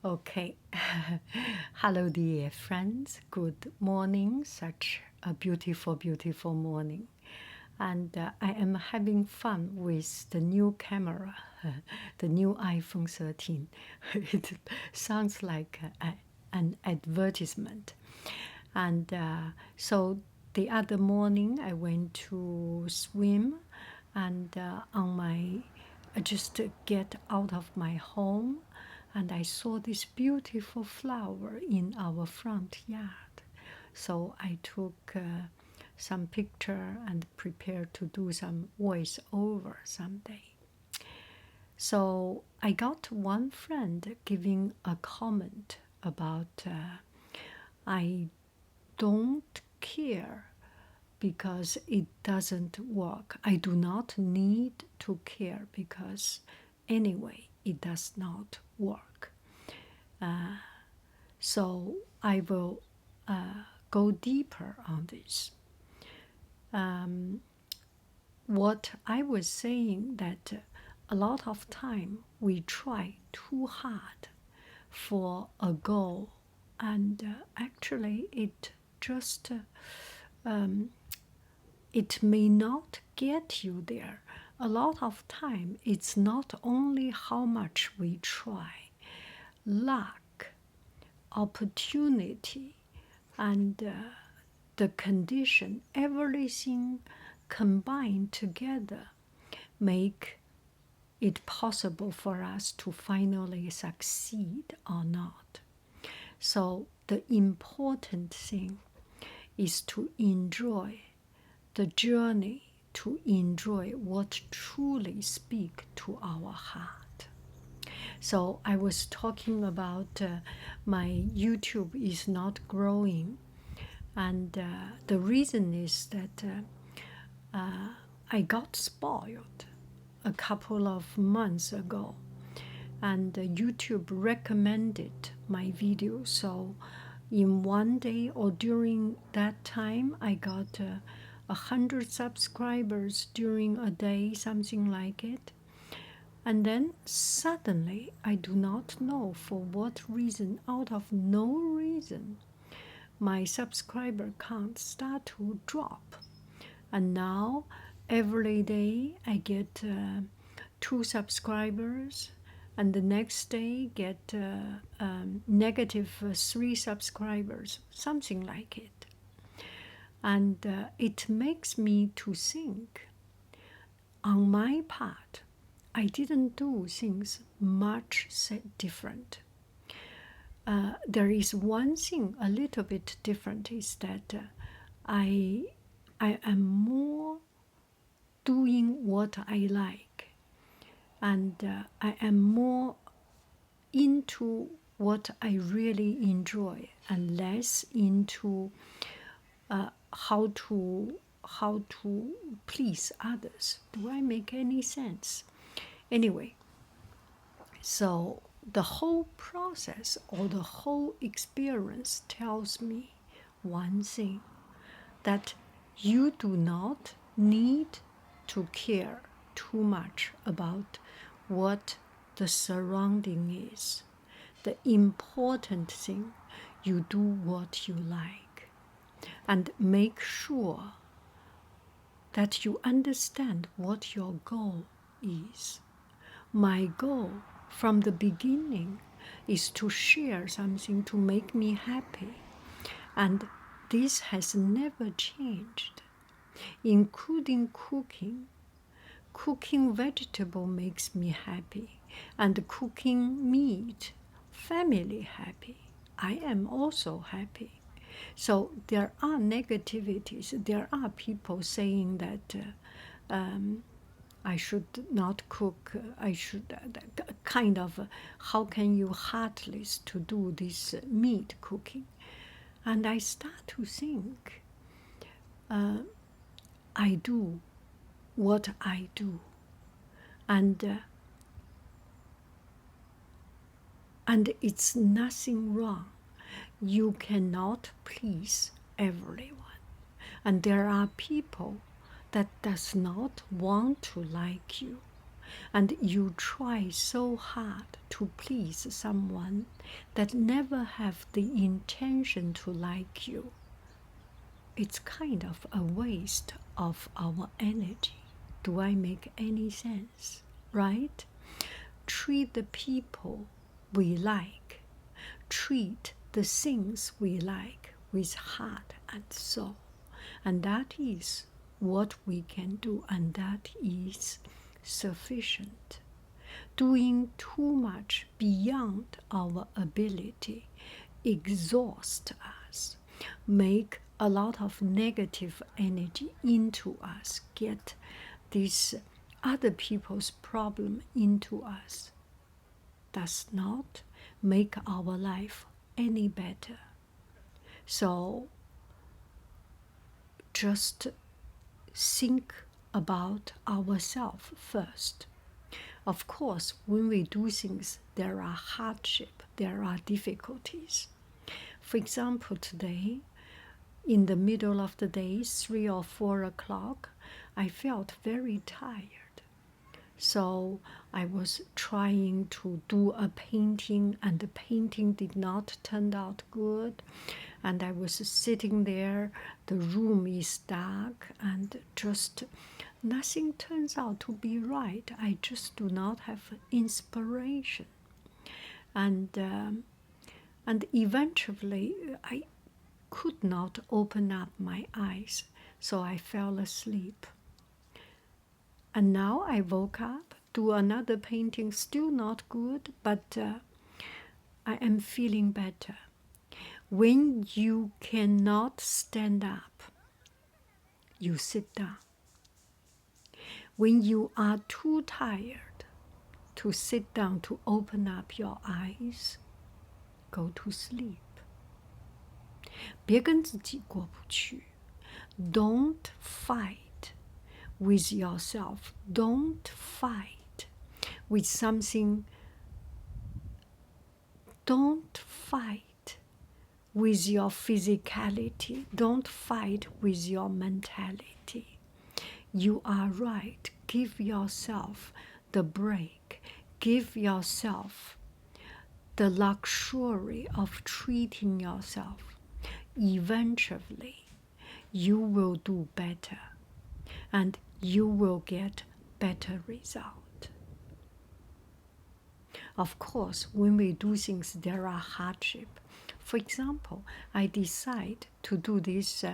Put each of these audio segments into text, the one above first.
Okay. Hello, dear friends. Good morning. Such a beautiful, beautiful morning. And I am having fun with the new camera, the new iPhone 13. It sounds like an advertisement. And so the other morning, I went to swim, and I just get out of my home, and I saw this beautiful flower in our front yard. So I took some picture and prepared to do some voiceover someday. So I got one friend giving a comment about I don't care because it doesn't work. I do not need to care because anyway it does not work. So I will go deeper on this. What I was saying that a lot of time we try too hard for a goal, and actually it just it may not get you there. A lot of time it's not only how much we try, luck, opportunity, and the condition, everything combined together make it possible for us to finally succeed or not. So the important thing is to enjoy the journey, to enjoy what truly speaks to our heart. So I was talking about my YouTube is not growing, and the reason is that I got spoiled a couple of months ago, and YouTube recommended my video. So in one day or during that time, I got 100 subscribers during a day, something like it. And then suddenly, I do not know for what reason, out of no reason, my subscriber count start to drop. And now every day I get 2 subscribers, and the next day get negative 3 subscribers, something like it. And it makes me to think, on my part, I didn't do things much different. There is one thing a little bit different, is that I am more doing what I like, and I am more into what I really enjoy and less into how to please others. Do I make any sense? Anyway, so the whole process or the whole experience tells me one thing, that you do not need to care too much about what the surrounding is. The important thing, you do what you like, and make sure that you understand what your goal is. My goal from the beginning is to share something to make me happy, and this has never changed, including cooking. Cooking vegetable makes me happy, and cooking meat, family happy. I am also happy. So there are negativities. There are people saying that I should not cook. I should kind of, how can you heartless to do this meat cooking? And I start to think, I do what I do, and it's nothing wrong. You cannot please everyone, and there are people that does not want to like you, and you try so hard to please someone that never have the intention to like you, it's kind of a waste of our energy. Do I make any sense? Right? Treat the people we like, treat the things we like with heart and soul. And that is what we can do, and that is sufficient. Doing too much beyond our ability exhaust us, make a lot of negative energy into us, get these other people's problem into us, does not make our life any better. So just think about ourselves first. Of course, when we do things, there are hardship, there are difficulties. For example, today, in the middle of the day, 3 or 4 o'clock, I felt very tired. So I was trying to do a painting, and the painting did not turn out good. And I was sitting there, the room is dark, and just nothing turns out to be right. I just do not have inspiration. And eventually I could not open up my eyes, so I fell asleep. And now I woke up, do another painting, still not good, but I am feeling better. When you cannot stand up, you sit down. When you are too tired to sit down to open up your eyes, go to sleep. 别跟自己过不去. Don't fight with yourself. Don't fight with something. Don't fight with your physicality. Don't fight with your mentality. You are right. Give yourself the break. Give yourself the luxury of treating yourself. Eventually, you will do better, and you will get better result. Of course, when we do things, there are hardship. For example, I decide to do this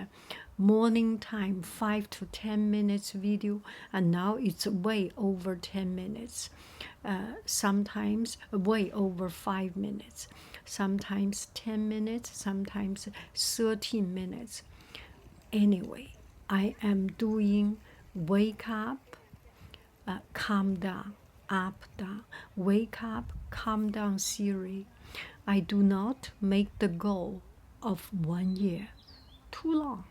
morning time 5 to 10 minutes video, and now it's way over 10 minutes. Sometimes way over 5 minutes, sometimes 10 minutes, sometimes 13 minutes. Anyway, I am doing wake up, calm down, up, down, wake up, calm down series. I do not make the goal of 1 year. Too long.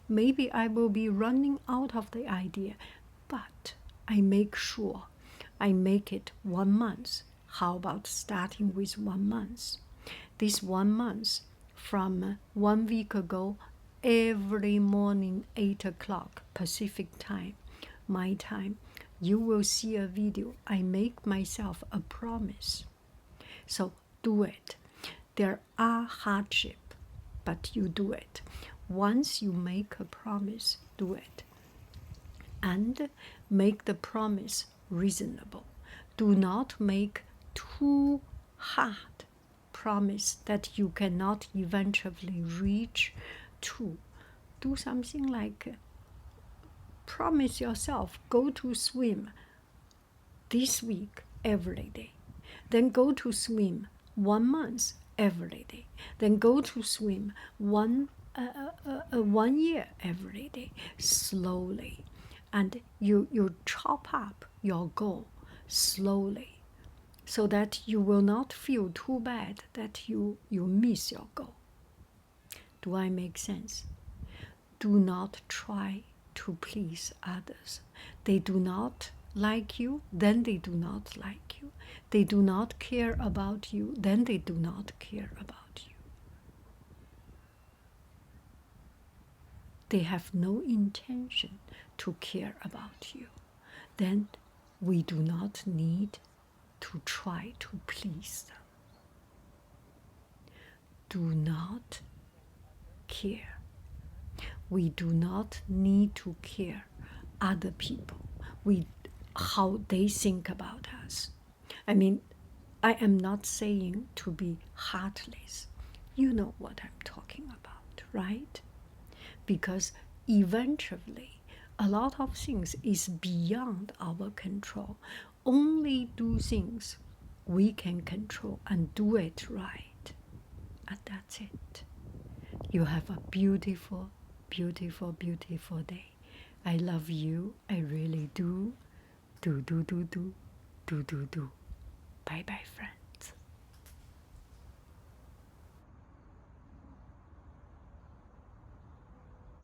Maybe I will be running out of the idea, but I make sure I make it 1 month. How about starting with 1 month? This 1 month, from 1 week ago, every morning 8 o'clock Pacific time, my time, you will see a video. I make myself a promise. So do it. There are hardship, but you do it. Once you make a promise, do it. And make the promise reasonable. Do not make too hard promise that you cannot eventually reach to. Do something like promise yourself, go to swim this week every day. Then go to swim 1 month every day. Then go to swim 1 year every day, slowly. And you chop up your goal slowly, so that you will not feel too bad that you miss your goal. Do I make sense? Do not try to please others. They do not like you, then they do not like you. They do not care about you, then they do not care about you. They have no intention to care about you. Then We do not need to try to please them. Do not care. We do not need to care other people, how they think about us. I mean, I am not saying to be heartless. You know what I'm talking about, right? Because eventually, a lot of things is beyond our control. Only do things we can control and do it right. And that's it. You have a beautiful, beautiful, beautiful day. I love you. I really do. Do, do, do, do. Do, do, do. Bye bye, friend.